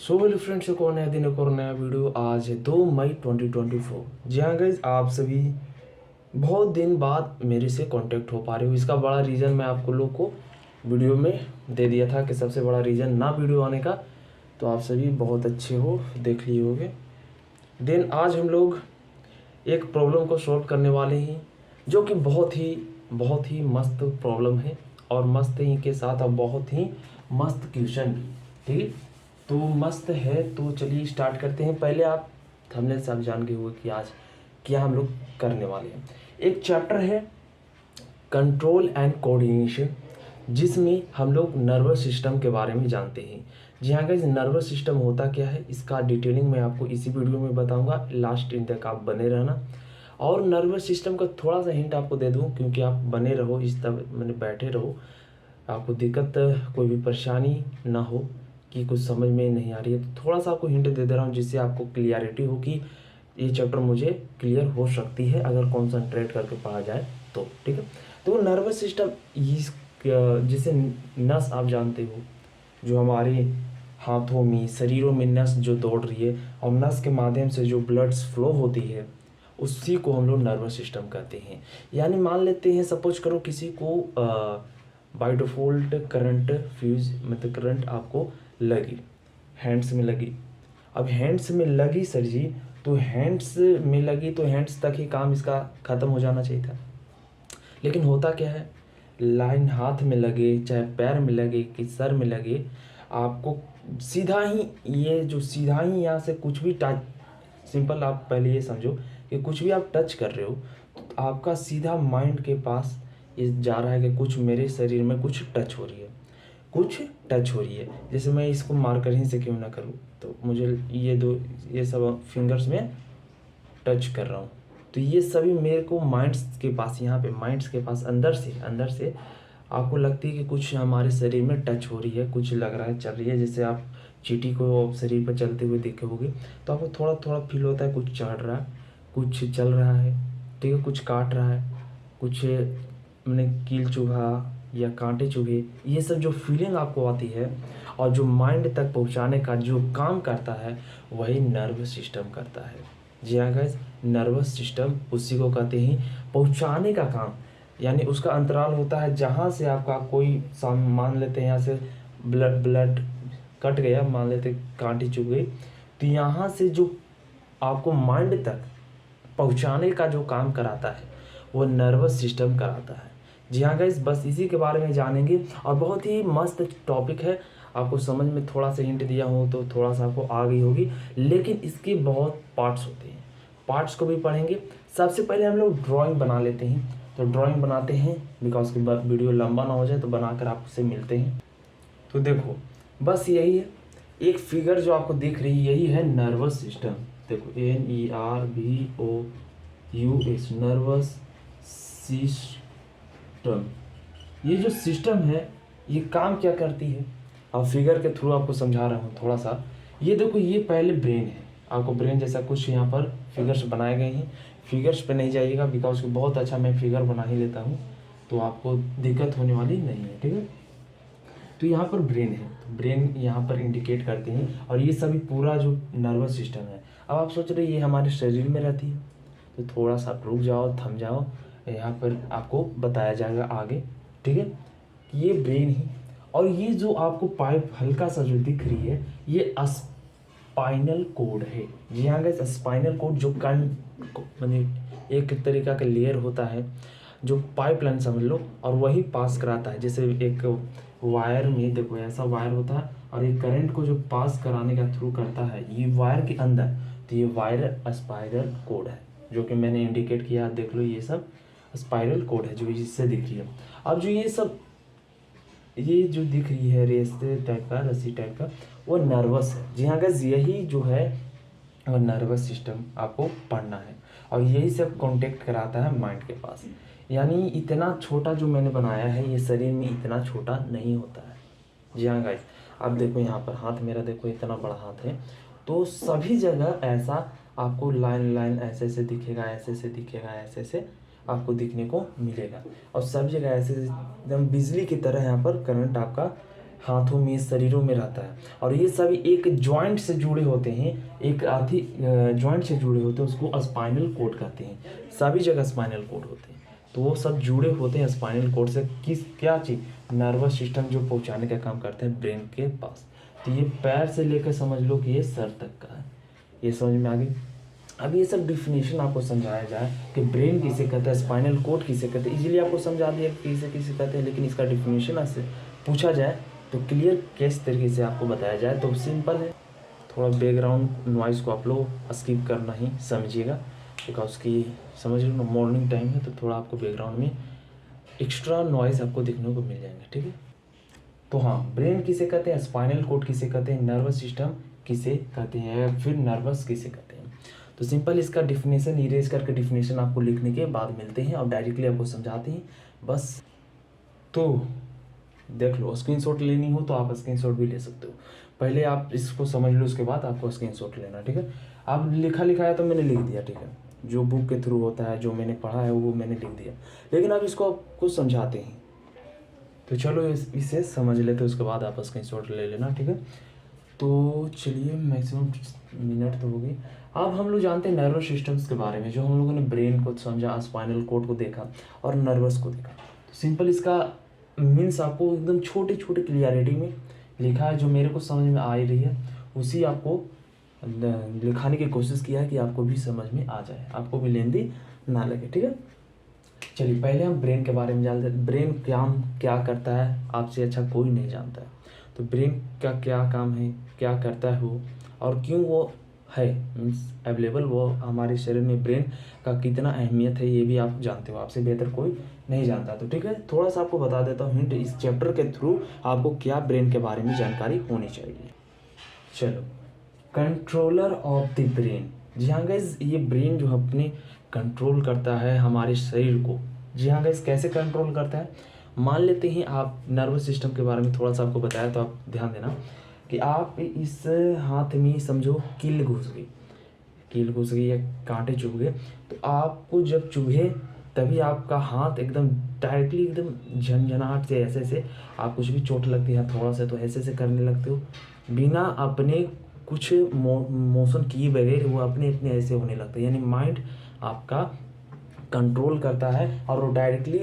So hello friends, एक और नया दिन, एक और नया वीडियो। आज है 2 मई 2024। जी हाँ गाइज, आप सभी बहुत दिन बाद मेरे से कांटेक्ट हो पा रहे हो। इसका बड़ा रीज़न मैं आपको लोग को वीडियो में दे दिया था कि सबसे बड़ा रीज़न ना वीडियो आने का, तो आप सभी बहुत अच्छे हो, देख लिए होगे। देन आज हम लोग एक प्रॉब्लम को सॉल्व करने वाले हैं, जो कि बहुत ही मस्त प्रॉब्लम है, और मस्त ही के साथ अब बहुत ही मस्त क्वेश्चन भी। ठीक है, तो मस्त है। तो चलिए स्टार्ट करते हैं। पहले आप थंबनेल से आप जान गए हुए कि आज क्या हम लोग करने वाले हैं। एक चैप्टर है कंट्रोल एंड कोऑर्डिनेशन, जिसमें हम लोग नर्वस सिस्टम के बारे में जानते हैं। जी हाँ गाइस, नर्वस सिस्टम होता क्या है, इसका डिटेलिंग मैं आपको इसी वीडियो में बताऊंगा। लास्ट इन तक आप बने रहना। और नर्वस सिस्टम का थोड़ा सा हिंट आपको दे दूं, क्योंकि आप बने रहो, इस तरह मैंने बैठे रहो, आपको दिक्कत कोई भी परेशानी ना हो कि कुछ समझ में नहीं आ रही है, तो थोड़ा सा आपको हिंट दे रहा हूँ, जिससे आपको क्लियरिटी हो कि ये चैप्टर मुझे क्लियर हो सकती है अगर कॉन्सेंट्रेट करके पढ़ा जाए तो। ठीक है, तो नर्वस सिस्टम इस जिसे नस आप जानते हो, जो हमारे हाथों में, शरीरों में नस जो दौड़ रही है, और नस के माध्यम से जो ब्लड्स फ्लो होती है, उसी को हम लोग नर्वस सिस्टम कहते हैं। यानी मान लेते हैं, सपोज करो किसी को बाय डिफ़ॉल्ट करंट फ्यूज, मतलब करंट आपको लगी, हैंड्स में लगी। अब हैंड्स में लगी सर जी, तो हैंड्स में लगी तो हैंड्स तक ही काम इसका ख़त्म हो जाना चाहिए था। लेकिन होता क्या है, लाइन हाथ में लगे, चाहे पैर में लगे कि सर में लगे, आपको सीधा ही, ये जो सीधा ही यहाँ से कुछ भी टच, सिंपल आप पहले ये समझो कि कुछ भी आप टच कर रहे हो, तो आपका सीधा माइंड के पास ये जा रहा है कि कुछ मेरे शरीर में कुछ टच हो रही है, कुछ टच हो रही है। जैसे मैं इसको मार्कर ही से क्यों ना करूँ, तो मुझे ये सब फिंगर्स में टच कर रहा हूँ, तो ये सभी मेरे को माइंड्स के पास, यहाँ पे माइंड्स के पास अंदर से आपको लगती है कि कुछ हमारे शरीर में टच हो रही है, कुछ लग रहा है, चल रही है। जैसे आप चींटी को शरीर पर चलते हुए देखे होगे, तो आपको थोड़ा थोड़ा फील होता है कुछ चढ़ रहा है, कुछ चल रहा है, ठीक है, कुछ काट रहा है, कुछ मैंने कील चुभा या कांटे चुभे, ये सब जो फीलिंग आपको आती है और जो माइंड तक पहुंचाने का जो काम करता है, वही नर्वस सिस्टम करता है। जी हाँ गाइस, नर्वस सिस्टम उसी को कहते हैं पहुंचाने का काम। यानी उसका अंतराल होता है, जहाँ से आपका कोई मान लेते हैं यहाँ से ब्लड कट गया, मान लेते कांटी चुभ गई, तो यहाँ से जो आपको माइंड तक पहुंचाने का जो काम कराता है, वो नर्वस सिस्टम कराता है। जी हाँ गाइस, बस इसी के बारे में जानेंगे, और बहुत ही मस्त टॉपिक है। आपको समझ में थोड़ा सा हिंट दिया हो तो थोड़ा सा आपको आ गई होगी, लेकिन इसके बहुत पार्ट्स होते हैं, पार्ट्स को भी पढ़ेंगे। सबसे पहले हम लोग ड्राइंग बना लेते हैं, तो ड्राइंग बनाते हैं, बिकॉज की वीडियो लंबा ना हो जाए, तो बनाकर आपसे मिलते हैं। तो देखो, बस यही है, एक फिगर जो आपको दिख रही है, यही है नर्वस सिस्टम। देखो, NERVOUS, नर्वस सिस्टम। ये जो सिस्टम है, ये काम क्या करती है, अब फिगर के थ्रू आपको समझा रहा हूँ थोड़ा सा। ये देखो, ये पहले ब्रेन है, आपको ब्रेन जैसा कुछ यहाँ पर फिगर्स बनाए गए हैं। फिगर्स पे नहीं जाइएगा, बिकॉज बहुत अच्छा मैं फिगर बना ही लेता हूँ, तो आपको दिक्कत होने वाली नहीं है। ठीक है, तो यहाँ पर ब्रेन है, तो ब्रेन यहाँ पर इंडिकेट करते हैं, और ये सभी पूरा जो नर्वस सिस्टम है। अब आप सोच रहे ये हमारे शरीर में रहती है, तो थोड़ा सा रुक जाओ, थम जाओ, यहाँ पर आपको बताया जाएगा आगे। ठीक है, ये ब्रेन ही, और ये जो आपको पाइप हल्का सा जो दिख रही है, ये स्पाइनल कोड है। जी हाँ गाइस, स्पाइनल कोड जो कण, माने एक तरीका का लेयर होता है, जो पाइपलाइन समझ लो, और वही पास कराता है। जैसे एक वायर में देखो, ऐसा वायर होता है, और एक करंट को जो पास कराने का थ्रू करता है ये वायर के अंदर, तो ये वायर स्पाइरल कोड है, जो कि मैंने इंडिकेट किया, देख लो, ये सब स्पाइरल कोड है जो इससे दिख रही है। अब जो ये सब, ये जो दिख रही है रेस्ते टाइप का, रस्सी टाइप का, वो नर्वस है। जी हाँ गाइस, यही जो है वो नर्वस सिस्टम आपको पढ़ना है, और यही सब कांटेक्ट कराता है माइंड के पास। यानी इतना छोटा जो मैंने बनाया है, ये शरीर में इतना छोटा नहीं होता है। जी हाँ गाइस, अब देखो यहाँ पर हाथ मेरा, देखो इतना बड़ा हाथ है, तो सभी जगह ऐसा आपको लाइन लाइन ऐसे ऐसे दिखेगा, ऐसे ऐसे दिखेगा, ऐसे ऐसे आपको दिखने को मिलेगा, और सब जगह ऐसे एकदम बिजली की तरह यहाँ पर करंट आपका हाथों में, शरीरों में रहता है। और ये सभी एक जॉइंट से जुड़े होते हैं, एक आधी जॉइंट से जुड़े होते हैं, उसको स्पाइनल कोड कहते हैं। सभी जगह स्पाइनल कोड होते हैं, तो वो सब जुड़े होते हैं स्पाइनल कोड से। किस क्या चीज़, नर्वस सिस्टम जो पहुंचाने का काम करता है ब्रेन के पास। तो ये पैर से लेकर समझ लो कि ये सर तक का है। ये समझ में आ गई। अब ये सब डिफिनेशन आपको समझाया जाए कि ब्रेन किसे कहते हैं, स्पाइनल कोड किसे कहते हैं, इजीली आपको समझा दिया कि किसे किसे कहते हैं। लेकिन इसका डिफिनेशन आपसे पूछा जाए तो क्लियर किस तरीके से आपको बताया जाए तो सिंपल है। थोड़ा बैकग्राउंड नॉइज़ को आप लोग स्किप करना ही समझिएगा, बिकॉज की समझ लो मॉर्निंग टाइम है, तो थोड़ा आपको बैकग्राउंड में एक्स्ट्रा नॉइज़ आपको देखने को मिल जाएंगे, ठीक है। तो हाँ, ब्रेन किसे कहते हैं, स्पाइनल कोड किसे कहते हैं, नर्वस सिस्टम किसे कहते हैं, फिर नर्वस किसे कहते हैं। तो सिंपल इसका डिफिनेशन इरेज करके डिफिनेशन आपको लिखने के बाद मिलते हैं और डायरेक्टली आपको समझाते हैं बस। तो देख लो, स्क्रीनशॉट लेनी हो तो आप स्क्रीनशॉट भी ले सकते हो। पहले आप इसको समझ लो, उसके बाद आपको स्क्रीनशॉट लेना, ठीक है। अब लिखा है तो मैंने लिख दिया, ठीक है। जो बुक के थ्रू होता है, जो मैंने पढ़ा है वो मैंने लिख दिया। लेकिन अब इसको आपको समझाते हैं, तो चलो इसे समझ लेते, उसके बाद आप स्क्रीनशॉट ले लेना, ठीक है। तो चलिए, मैक्सिमम मिनट तो हो गई। अब हम लोग जानते हैं नर्वस सिस्टम्स के बारे में, जो हम लोगों ने ब्रेन को समझा, स्पाइनल कोड को देखा और नर्वस को देखा। तो सिंपल इसका मीन्स आपको एकदम छोटे छोटे क्लियरिटी में लिखा है, जो मेरे को समझ में आ ही रही है उसी आपको लिखाने की कोशिश किया है कि आपको भी समझ में आ जाए, आपको भी लेंदी ना लगे, ठीक है। चलिए, पहले हम ब्रेन के बारे में जानते हैं। ब्रेन क्या करता है, आपसे अच्छा कोई नहीं जानता है। तो ब्रेन का क्या काम है, क्या करता है वो, और क्यों वो है मीन्स अवेलेबल, वो हमारे शरीर में ब्रेन का कितना अहमियत है, ये भी आप जानते हो, आपसे बेहतर कोई नहीं जानता। तो ठीक है, थोड़ा सा आपको बता देता हूँ हिंट, इस चैप्टर के थ्रू आपको क्या ब्रेन के बारे में जानकारी होनी चाहिए। चलो, कंट्रोलर ऑफ द ब्रेन। जी हाँ गाइज, ये ब्रेन जो अपने कंट्रोल करता है हमारे शरीर को। जी हाँ गाइज, कैसे कंट्रोल करता है, मान लेते हैं आप नर्वस सिस्टम के बारे में थोड़ा सा आपको बताया, तो आप ध्यान देना कि आप इस हाथ में समझो कील घुस गई, कील घुस गई या कांटे चुभ गए, तो आपको जब चुभे तभी आपका हाथ एकदम डायरेक्टली एकदम झनझनाहट से ऐसे आप कुछ भी चोट लगती है थोड़ा सा तो ऐसे करने लगते हो, बिना अपने कुछ मोशन किए बगैर वो अपने अपने ऐसे होने लगते हैं। यानी माइंड आपका कंट्रोल करता है और वो डायरेक्टली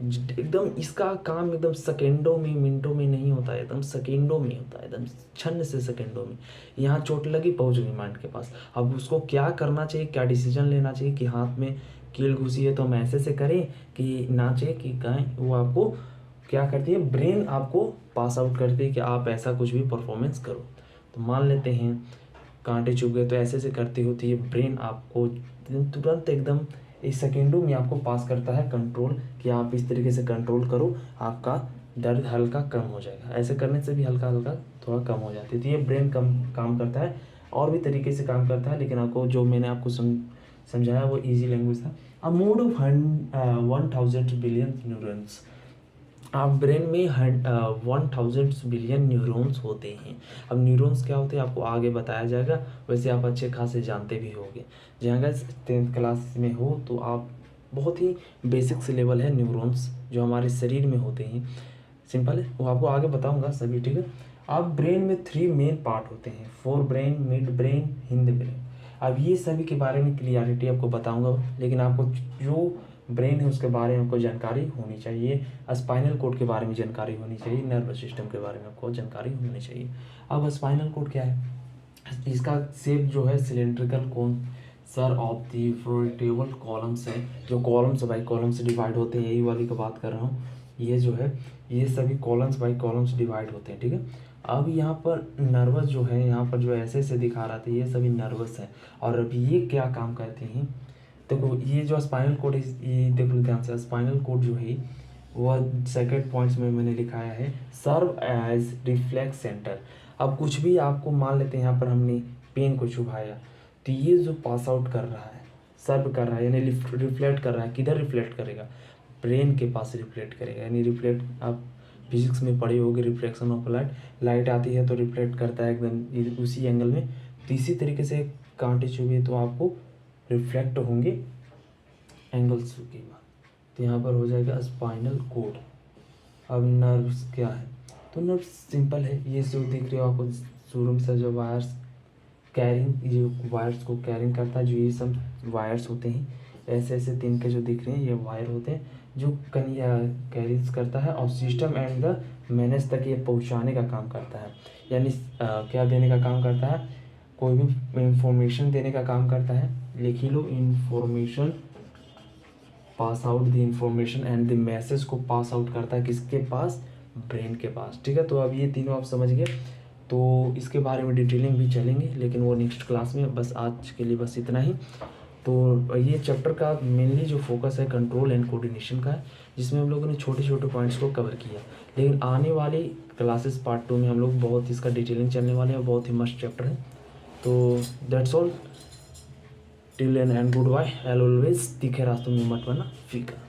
एकदम, इसका काम एकदम सेकेंडों में मिनटों में नहीं होता है, एकदम सेकेंडों में होता है, एकदम क्षण से सेकेंडों में। यहाँ चोट लगी, पहुँच गई माइंड के पास। अब उसको क्या करना चाहिए, क्या डिसीजन लेना चाहिए कि हाथ में कील घुसी है तो हम ऐसे से करें कि नाचे कि गाएं, वो आपको क्या करती है, ब्रेन आपको पास आउट करती है कि आप ऐसा कुछ भी परफॉर्मेंस करो। तो मान लेते हैं कांटे चुभ गए, तो ऐसे से करती होती है ब्रेन आपको तुरंत एकदम इस सेकेंडों में आपको पास करता है कंट्रोल, कि आप इस तरीके से कंट्रोल करो, आपका दर्द हल्का कम हो जाएगा। ऐसे करने से भी हल्का हल्का थोड़ा कम हो जाती है। तो ये ब्रेन काम करता है, और भी तरीके से काम करता है, लेकिन आपको जो मैंने आपको समझाया वो इजी लैंग्वेज था। A mode of 1000 billion neurons. आप ब्रेन में 1000 बिलियन न्यूरॉन्स होते हैं। अब न्यूरॉन्स क्या होते हैं आपको आगे बताया जाएगा, वैसे आप अच्छे खासे जानते भी होंगे। जहाँ अगर 10th क्लास में हो तो आप बहुत ही बेसिक से लेवल है न्यूरॉन्स जो हमारे शरीर में होते हैं, सिंपल है, वो आपको आगे बताऊंगा सभी, ठीक है। अब ब्रेन में 3 मेन पार्ट होते हैं, fore brain, mid brain, Hind brain. अब ये सभी के बारे में क्लियरिटी आपको बताऊंगा, लेकिन आपको जो ब्रेन है उसके बारे में आपको जानकारी होनी चाहिए, स्पाइनल कोड के बारे में जानकारी होनी चाहिए, नर्वस सिस्टम के बारे में आपको जानकारी होनी चाहिए। अब स्पाइनल कोड क्या है, इसका शेप जो है cylindrical cone sir of the vertebral columns है, जो कॉलम्स बाई कॉलम्स डिवाइड होते हैं, यही वाली का बात कर रहा हूँ। ये जो है ये सभी कॉलम्स बाई कॉलम्स डिवाइड होते हैं, ठीक है। अब यहाँ पर नर्वस जो है, यहाँ पर जो ऐसे ऐसे दिखा रहा था, ये सभी नर्वस है। और अब ये क्या काम करते हैं, देखो ये जो स्पाइनल कोड है, ये देख लो ध्यान से, स्पाइनल कोड जो है वो सेकंड पॉइंट्स में मैंने लिखाया है, सर्व एज रिफ्लेक्स सेंटर। अब कुछ भी आपको मान लेते हैं, यहाँ पर हमने पेन को छुपाया, तो ये जो पास आउट कर रहा है, सर्व कर रहा है, यानी रिफ्लेक्ट कर रहा है, किधर रिफ्लेक्ट करेगा, ब्रेन के पास रिफ्लेक्ट करेगा। यानी रिफ्लेक्ट आप फिजिक्स में पढ़े होगे, रिफ्लेक्शन ऑफ लाइट, लाइट आती है तो रिफ्लेक्ट करता है एकदम उसी एंगल में। तो इसी तरीके से कांटे चुभे तो आपको रिफ्लेक्ट होंगे एंगल्स के बाद, तो यहाँ पर हो जाएगा स्पाइनल कोड। अब नर्व्स क्या है, तो नर्व सिंपल है, ये जो दिख रही हो आपको शुरू से जो वायर्स कैरिंग, जो वायर्स को कैरिंग करता है, जो ये सब वायर्स होते हैं, ऐसे ऐसे तीन के जो दिख रहे हैं ये वायर होते हैं जो कैरीज करता है और सिस्टम एंड द मैनेज तक ये पहुंचाने का काम करता है। यानी क्या देने का काम करता है, कोई भी इंफॉर्मेशन देने का काम करता है। लिख ही लो, information, pass out the information and the message को पास आउट करता है किसके पास, ब्रेन के पास। ठीक है, तो अब ये तीनों आप समझ गए। तो इसके बारे में डिटेलिंग भी चलेंगे लेकिन वो नेक्स्ट क्लास में। बस आज के लिए बस इतना ही। तो ये चैप्टर का मेनली जो फोकस है कंट्रोल एंड कोऑर्डिनेशन का है, जिसमें हम लोगों ने छोटे छोटे पॉइंट्स को कवर किया। लेकिन आने वाली क्लासेस पार्ट 2 में हम लोग बहुत इसका डिटेलिंग चलने वाले हैं, बहुत ही मस्त चैप्टर है। तो that's all, till end good bye, एल ऑलवेज, तीखे रास्तों में मत बना फीका।